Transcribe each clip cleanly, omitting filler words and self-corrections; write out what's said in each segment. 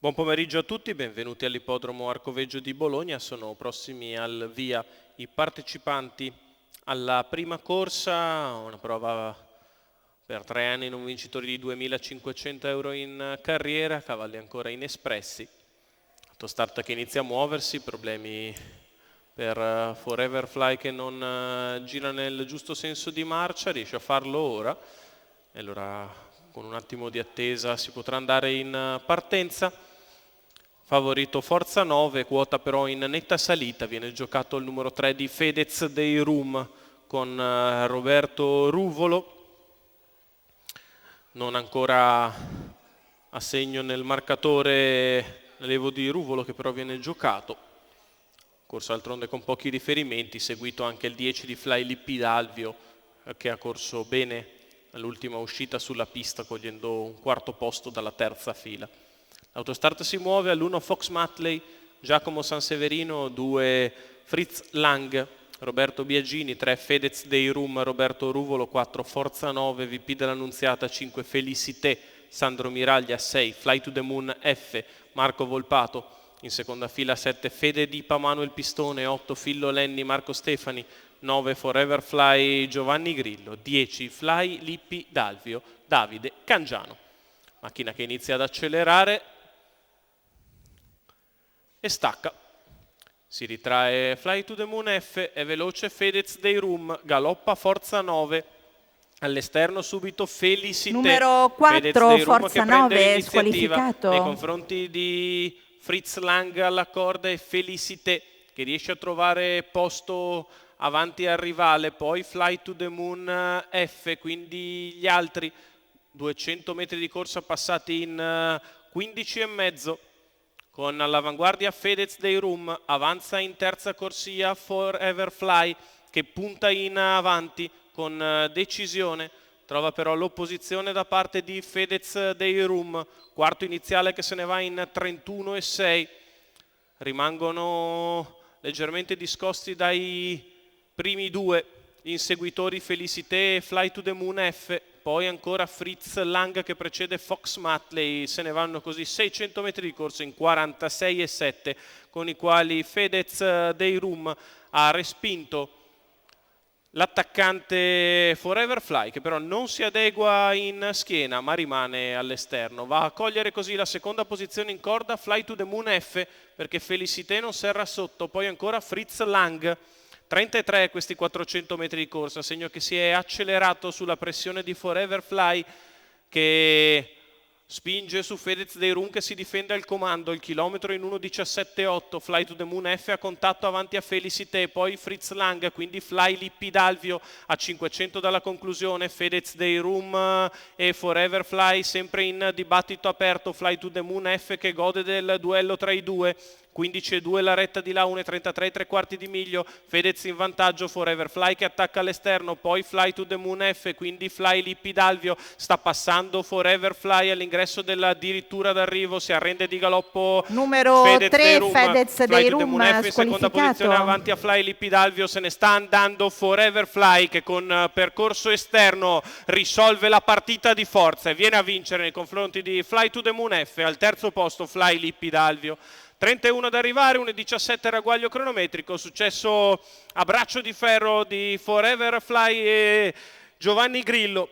Buon pomeriggio a tutti, benvenuti all'Ippodromo Arcoveggio di Bologna. Sono prossimi al via i partecipanti alla prima corsa, una prova per 3 anni non vincitori di 2.500 euro in carriera, cavalli ancora inespressi. Autostart che inizia a muoversi, problemi per Forever Fly che non gira nel giusto senso di marcia, riesce a farlo ora e allora con un attimo di attesa si potrà andare in partenza. Favorito Forza 9, quota però in netta salita, viene giocato il numero 3 di Fedez dei Rum con Roberto Ruvolo, non ancora a segno nel marcatore l'Evo di Ruvolo che però viene giocato, corso d'altronde con pochi riferimenti, seguito anche il 10 di Fly Lippi d'Alvio che ha corso bene all'ultima uscita sulla pista cogliendo un quarto posto dalla terza fila. L'autostart si muove all'1 Fox Matley, Giacomo Sanseverino, 2 Fritz Lang, Roberto Biagini, 3 Fedez dei Rum, Roberto Ruvolo, 4 Forza 9, VP dell'Annunziata, 5 Felicité, Sandro Miraglia, 6 Fly to the Moon F, Marco Volpato, in seconda fila 7 Fede Dipa, Manuel Pistone, 8 Fillo Lenni, Marco Stefani, 9 Forever Fly, Giovanni Grillo, 10 Fly Lippi d'Alvio, Davide Cangiano. Macchina che inizia ad accelerare e stacca, si ritrae Fly to the Moon F, è veloce Fedez dei Rum, galoppa Forza 9, all'esterno subito Felicité, numero 4 Forza 9 squalificato nei confronti di Fritz Lang alla corda e Felicité che riesce a trovare posto avanti al rivale, poi Fly to the Moon F, quindi gli altri 200 metri di corsa passati in 15 e mezzo. Con all'avanguardia Fedez dei Rum, avanza in terza corsia Forever Fly che punta in avanti con decisione, trova però l'opposizione da parte di Fedez dei Rum, quarto iniziale che se ne va in 31 e 6, rimangono leggermente discosti dai primi due inseguitori Felicité e Fly to the Moon F, poi ancora Fritz Lang che precede Fox Matley, se ne vanno così 600 metri di corsa in 46 e 7, con i quali Fedez dei Rum ha respinto l'attaccante Forever Fly che però non si adegua in schiena ma rimane all'esterno. Va a cogliere così la seconda posizione in corda Fly to the Moon F perché Felicité non serra sotto, poi ancora Fritz Lang. 33 questi 400 metri di corsa, segno che si è accelerato sulla pressione di Forever Fly che spinge su Fedez dei Rum che si difende al comando, il chilometro in 1.17.8, Fly to the Moon F a contatto avanti a Felicité, poi Fritz Lang, quindi Fly Lippi d'Alvio a 500 dalla conclusione, Fedez dei Rum e Forever Fly sempre in dibattito aperto, Fly to the Moon F che gode del duello tra i due, 15,2 la retta di là, 1,33 tre quarti di miglio, Fedez in vantaggio, Forever Fly che attacca all'esterno, poi Fly to the Moon F, quindi Fly Lippi d'Alvio, sta passando Forever Fly all'ingresso addirittura d'arrivo, si arrende di galoppo numero Fedez 3 dei Rum, Fedez dei Rum in seconda posizione avanti a Fly Lippi d'Alvio, se ne sta andando Forever Fly che con percorso esterno risolve la partita di forza e viene a vincere nei confronti di Fly to the Moon F, al terzo posto Fly Lippi d'Alvio. 31 ad arrivare, 1,17 ragguaglio cronometrico, successo a braccio di ferro di Forever Fly e Giovanni Grillo.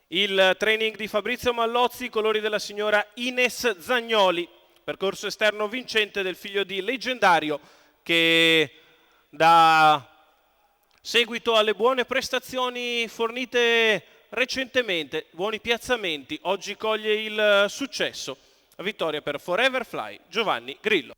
Il training di Fabrizio Mallozzi, colori della signora Ines Zagnoli, percorso esterno vincente del figlio di Leggendario che dà seguito alle buone prestazioni fornite recentemente, buoni piazzamenti, oggi coglie il successo. La vittoria per Forever Fly, Giovanni Grillo.